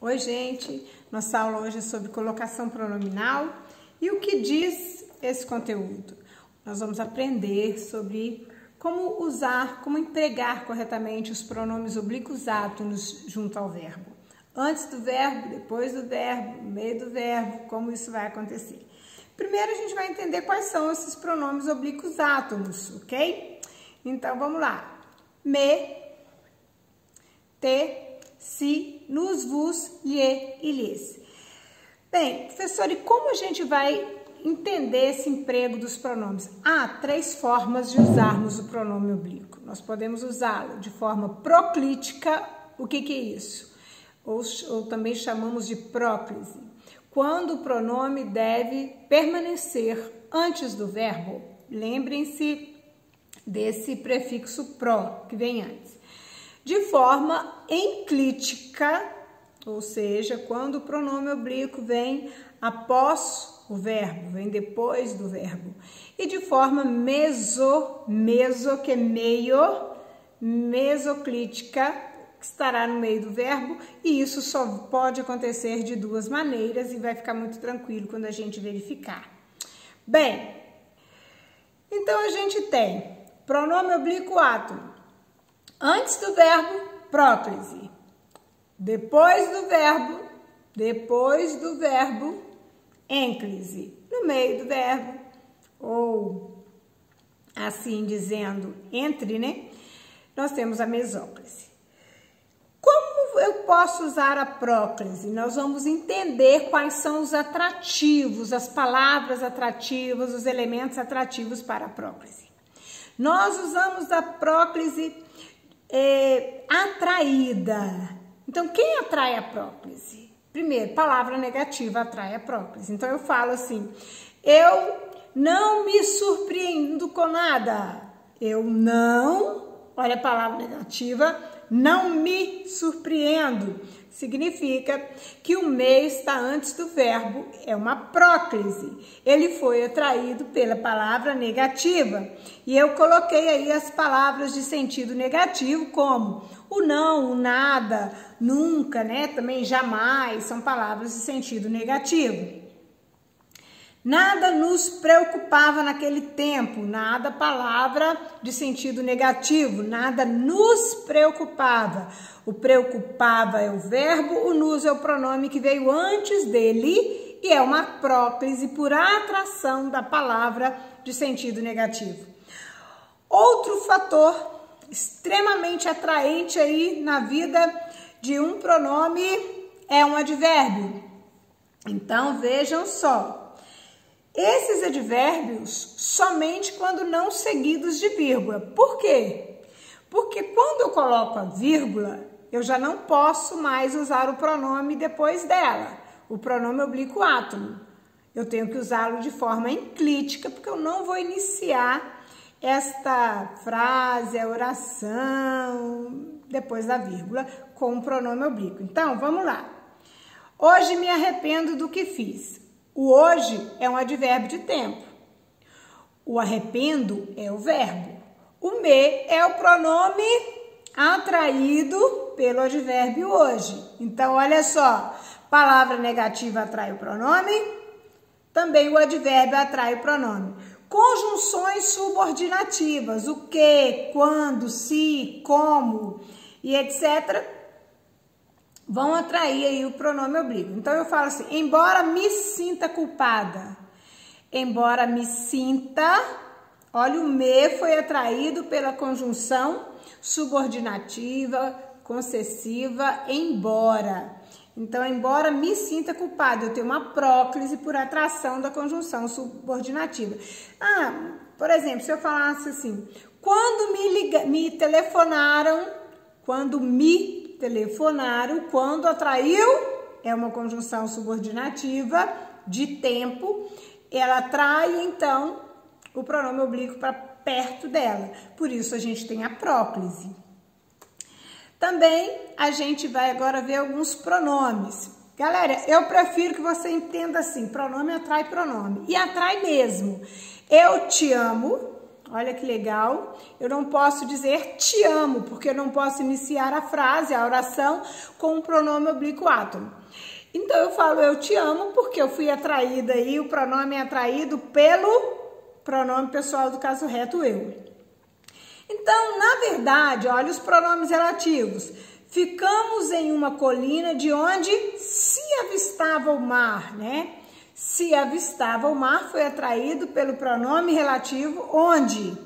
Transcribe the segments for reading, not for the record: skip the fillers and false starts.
Oi, gente! Nossa aula hoje é sobre colocação pronominal e o que diz esse conteúdo. Nós vamos aprender sobre como usar, como empregar corretamente os pronomes oblíquos átonos junto ao verbo. Antes do verbo, depois do verbo, no meio do verbo, como isso vai acontecer. Primeiro a gente vai entender quais são esses pronomes oblíquos átonos, ok? Então vamos lá. Me, te, si, nos, vos, lhe e lhes. Bem, professor, e como a gente vai entender esse emprego dos pronomes? Há três formas de usarmos o pronome oblíquo. Nós podemos usá-lo de forma proclítica. O que é isso? Ou também chamamos de próclise. Quando o pronome deve permanecer antes do verbo. Lembrem-se desse prefixo pró, que vem antes. De forma enclítica, ou seja, quando o pronome oblíquo vem após o verbo, vem depois do verbo. E de forma meso, que é meio, mesoclítica, que estará no meio do verbo, e isso só pode acontecer de duas maneiras e vai ficar muito tranquilo quando a gente verificar. Bem, então a gente tem pronome oblíquo átono. Antes do verbo, próclise. Depois do verbo, ênclise. No meio do verbo, ou assim dizendo, entre, né? Nós temos a mesóclise. Como eu posso usar a próclise? Nós vamos entender quais são os atrativos, as palavras atrativas, os elementos atrativos para a próclise. Nós usamos a próclise atraída. Então, quem atrai a próclise? Primeiro, palavra negativa atrai a próclise. Então, eu falo assim, eu não me surpreendo com nada. Eu não, olha a palavra negativa, não me surpreendo. Significa que o me está antes do verbo, é uma próclise. Ele foi atraído pela palavra negativa. E eu coloquei aí as palavras de sentido negativo, como o não, o nada, nunca, né? Também jamais, são palavras de sentido negativo. Nada nos preocupava naquele tempo, nada palavra de sentido negativo, nada nos preocupava. O preocupava é o verbo, o nos é o pronome que veio antes dele e é uma próclise por atração da palavra de sentido negativo. Outro fator extremamente atraente aí na vida de um pronome é um advérbio. Então vejam só. Esses advérbios somente quando não seguidos de vírgula. Por quê? Porque quando eu coloco a vírgula, eu já não posso mais usar o pronome depois dela, o pronome oblíquo átono. Eu tenho que usá-lo de forma enclítica, porque eu não vou iniciar esta frase, a oração, depois da vírgula, com o pronome oblíquo. Então, vamos lá. Hoje me arrependo do que fiz. O hoje é um advérbio de tempo. O arrependo é o verbo. O me é o pronome atraído pelo advérbio hoje. Então, olha só. Palavra negativa atrai o pronome. Também o advérbio atrai o pronome. Conjunções subordinativas. O que, quando, se, como e etc., vão atrair aí o pronome oblíquo. Então, eu falo assim, embora me sinta culpada. Embora me sinta, olha, o me foi atraído pela conjunção subordinativa, concessiva, embora. Então, embora me sinta culpada, eu tenho uma próclise por atração da conjunção subordinativa. Por exemplo, se eu falasse assim, quando me telefonaram, quando atraiu, é uma conjunção subordinativa de tempo, ela atrai, então, o pronome oblíquo para perto dela. Por isso, a gente tem a próclise. Também, a gente vai agora ver alguns pronomes. Galera, eu prefiro que você entenda assim, pronome atrai pronome. E atrai mesmo. Eu te amo, Olha que legal. Eu não posso dizer te amo, porque eu não posso iniciar a frase, a oração, com o pronome oblíquo átono. Então eu falo eu te amo porque eu fui atraída aí, o pronome é atraído pelo pronome pessoal do caso reto eu. Então, na verdade, olha os pronomes relativos. Ficamos em uma colina de onde se avistava o mar, né? Se avistava o mar foi atraído pelo pronome relativo onde.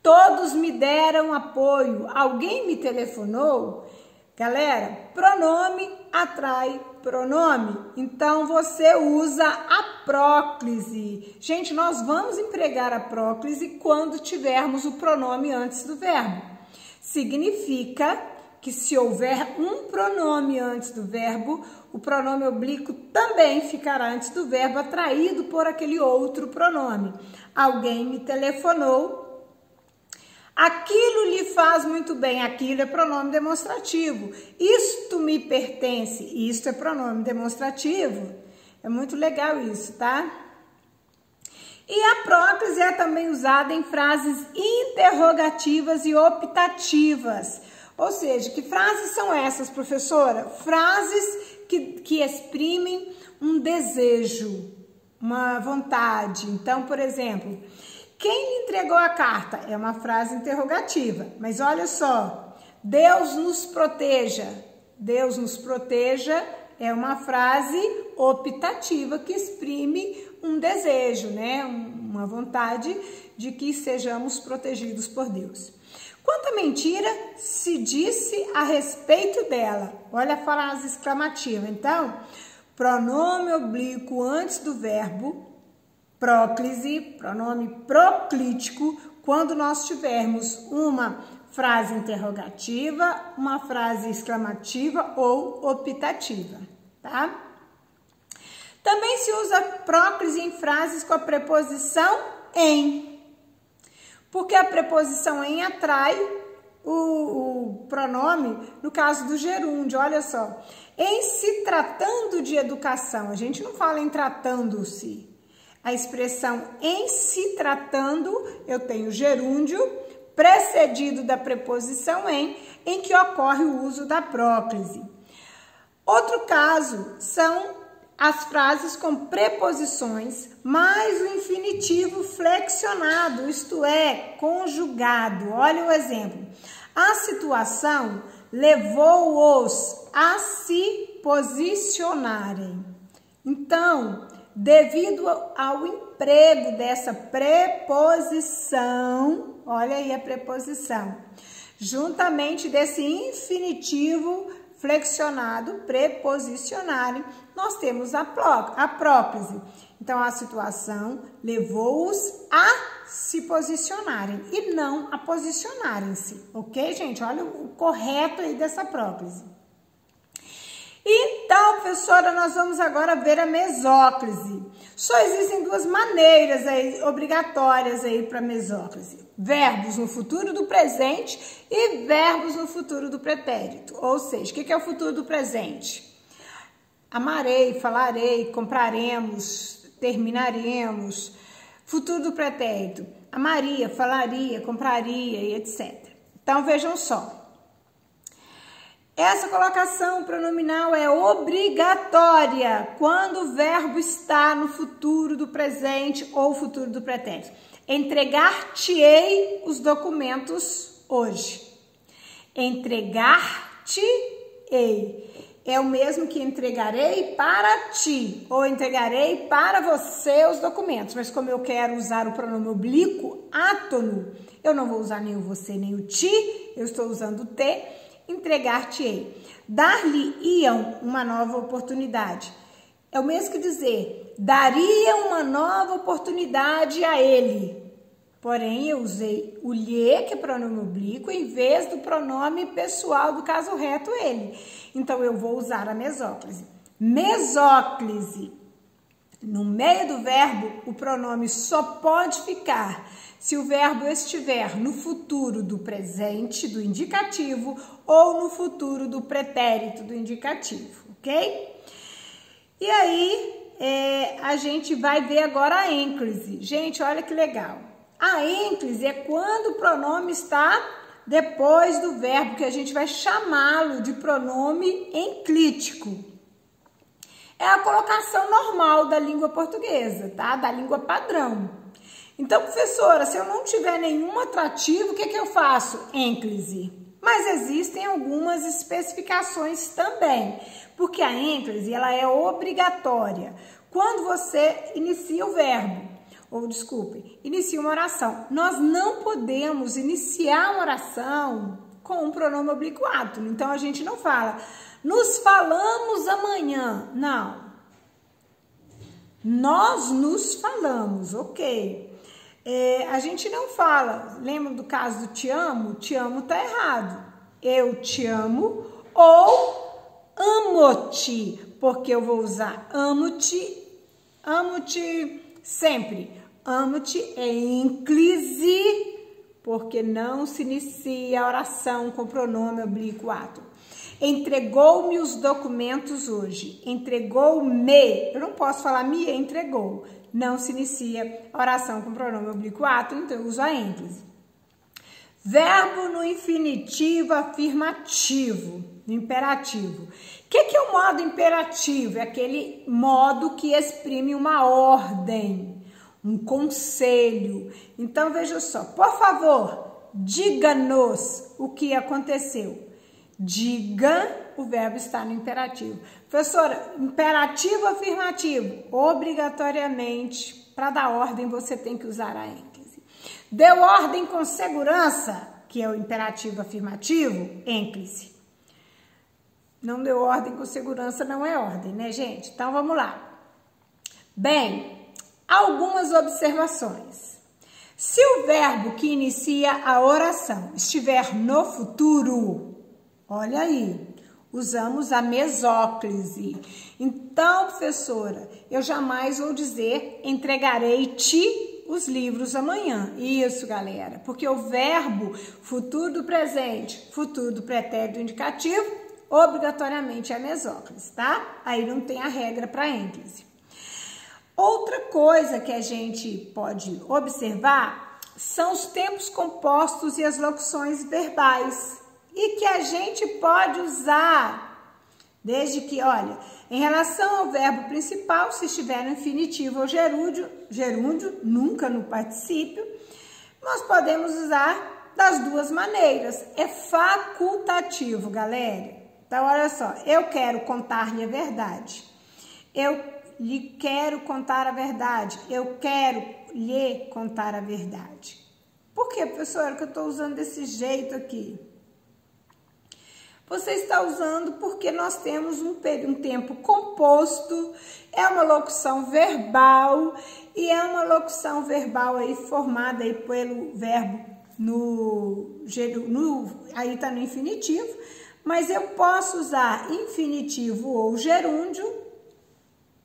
Todos me deram apoio. Alguém me telefonou? Galera, pronome atrai pronome. Então, você usa a próclise. Gente, nós vamos empregar a próclise quando tivermos o pronome antes do verbo. Significa que se houver um pronome antes do verbo, o pronome oblíquo também ficará antes do verbo, atraído por aquele outro pronome. Alguém me telefonou. Aquilo lhe faz muito bem. Aquilo é pronome demonstrativo. Isto me pertence. Isto é pronome demonstrativo. É muito legal isso, tá? E a próclise é também usada em frases interrogativas e optativas. Ou seja, que frases são essas, professora? Frases que exprimem um desejo, uma vontade. Então, por exemplo, quem lhe entregou a carta? É uma frase interrogativa. Mas olha só, Deus nos proteja. Deus nos proteja é uma frase optativa que exprime um desejo, né? Uma vontade de que sejamos protegidos por Deus. Quanta mentira se disse a respeito dela? Olha a frase exclamativa. Então, pronome oblíquo antes do verbo, próclise, pronome proclítico, quando nós tivermos uma frase interrogativa, uma frase exclamativa ou optativa, tá? Também se usa próclise em frases com a preposição em. Porque a preposição em atrai o pronome, no caso do gerúndio, olha só. Em se tratando de educação, a gente não fala em tratando-se. A expressão em se tratando, eu tenho gerúndio precedido da preposição em que ocorre o uso da próclise. Outro caso são as frases com preposições mais o infinitivo flexionado, isto é, conjugado. Olha o exemplo. A situação levou-os a se posicionarem. Então, devido ao emprego dessa preposição, olha aí a preposição, juntamente desse infinitivo flexionado, preposicionarem, nós temos a próclise. Então, a situação levou-os a se posicionarem e não a posicionarem-se, ok, gente? Olha o correto aí dessa próclise. Então, professora, nós vamos agora ver a mesóclise. Só existem duas maneiras aí, obrigatórias aí para mesóclise. Verbos no futuro do presente e verbos no futuro do pretérito. Ou seja, o que é o futuro do presente? Amarei, falarei, compraremos, terminaremos. Futuro do pretérito. Amaria, falaria, compraria e etc. Então, vejam só. Essa colocação pronominal é obrigatória quando o verbo está no futuro do presente ou futuro do pretérito. Entregar-te-ei os documentos hoje. Entregar-te-ei é o mesmo que entregarei para ti ou entregarei para você os documentos. Mas como eu quero usar o pronome oblíquo átono, eu não vou usar nem o você nem o ti, eu estou usando o te. Entregar-te-ei. Dar-lhe-iam uma nova oportunidade. É o mesmo que dizer, daria uma nova oportunidade a ele. Porém, eu usei o lhe, que é pronome oblíquo, em vez do pronome pessoal do caso reto, ele. Então, eu vou usar a mesóclise. Mesóclise. No meio do verbo, o pronome só pode ficar se o verbo estiver no futuro do presente, do indicativo, ou no futuro do pretérito, do indicativo, ok? E aí, a gente vai ver agora a ênclise. Gente, olha que legal. A ênclise é quando o pronome está depois do verbo, que a gente vai chamá-lo de pronome enclítico. É a colocação normal da língua portuguesa, tá? Da língua padrão. Então, professora, se eu não tiver nenhum atrativo, o que eu faço? Ênclise. Mas existem algumas especificações também, porque a ênclise, ela é obrigatória quando você inicia o verbo, inicia uma oração. Nós não podemos iniciar uma oração com um pronome oblíquo átono, então a gente não fala, nos falamos amanhã, não. Nós nos falamos, ok. A gente não fala, lembra do caso do te amo? Te amo tá errado. Eu te amo ou amo-te, porque eu vou usar amo-te sempre. Amo-te é ênclise, porque não se inicia a oração com pronome oblíquo átono. Entregou-me os documentos hoje. Entregou-me. Eu não posso falar me entregou. Não se inicia a oração com pronome oblíquo átono, então eu uso a ênclise. Verbo no infinitivo afirmativo, no imperativo. O que é o modo imperativo? É aquele modo que exprime uma ordem, um conselho. Então, veja só, por favor, diga-nos o que aconteceu. Diga, o verbo está no imperativo. Professora, imperativo afirmativo, obrigatoriamente, para dar ordem, você tem que usar a ênclise. Deu ordem com segurança, que é o imperativo afirmativo, ênclise. Não deu ordem com segurança, não é ordem, né, gente? Então, vamos lá. Bem, algumas observações. Se o verbo que inicia a oração estiver no futuro, olha aí, usamos a mesóclise. Então, professora, eu jamais vou dizer entregarei-te os livros amanhã. Isso, galera, porque o verbo futuro do presente, futuro do pretérito indicativo, obrigatoriamente é a mesóclise, tá? Aí não tem a regra para ênclise. Outra coisa que a gente pode observar são os tempos compostos e as locuções verbais, e que a gente pode usar, desde que, olha, em relação ao verbo principal, se estiver no infinitivo ou gerúndio, nunca no particípio, nós podemos usar das duas maneiras. É facultativo, galera. Então, olha só, eu quero contar-lhe a verdade. Eu lhe quero contar a verdade. Eu quero lhe contar a verdade. Por que, professora, que eu estou usando desse jeito aqui? Você está usando porque nós temos um tempo composto, é uma locução verbal, e é uma locução verbal aí formada aí pelo verbo aí tá no infinitivo, mas eu posso usar infinitivo ou gerúndio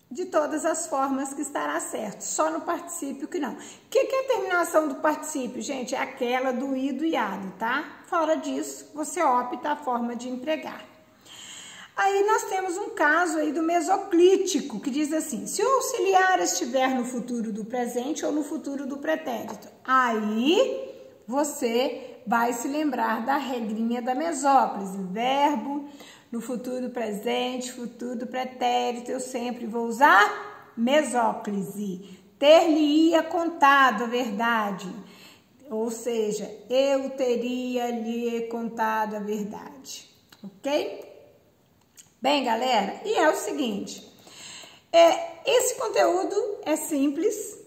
de todas as formas que estará certo, só no particípio que não. O que é a terminação do particípio, gente? É aquela do i do iado, tá? Fora disso, você opta a forma de empregar. Aí nós temos um caso aí do mesoclítico, que diz assim, se o auxiliar estiver no futuro do presente ou no futuro do pretérito, aí você vai se lembrar da regrinha da mesóclise, verbo no futuro do presente, futuro do pretérito, eu sempre vou usar mesóclise. Ter-lhe-ia contado a verdade. Ou seja, eu teria lhe contado a verdade. Ok? Bem, galera, e é o seguinte. Esse conteúdo é simples,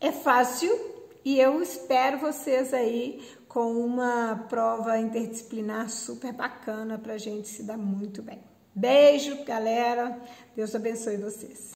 é fácil e eu espero vocês aí com uma prova interdisciplinar super bacana para a gente se dar muito bem. Beijo, galera. Deus abençoe vocês.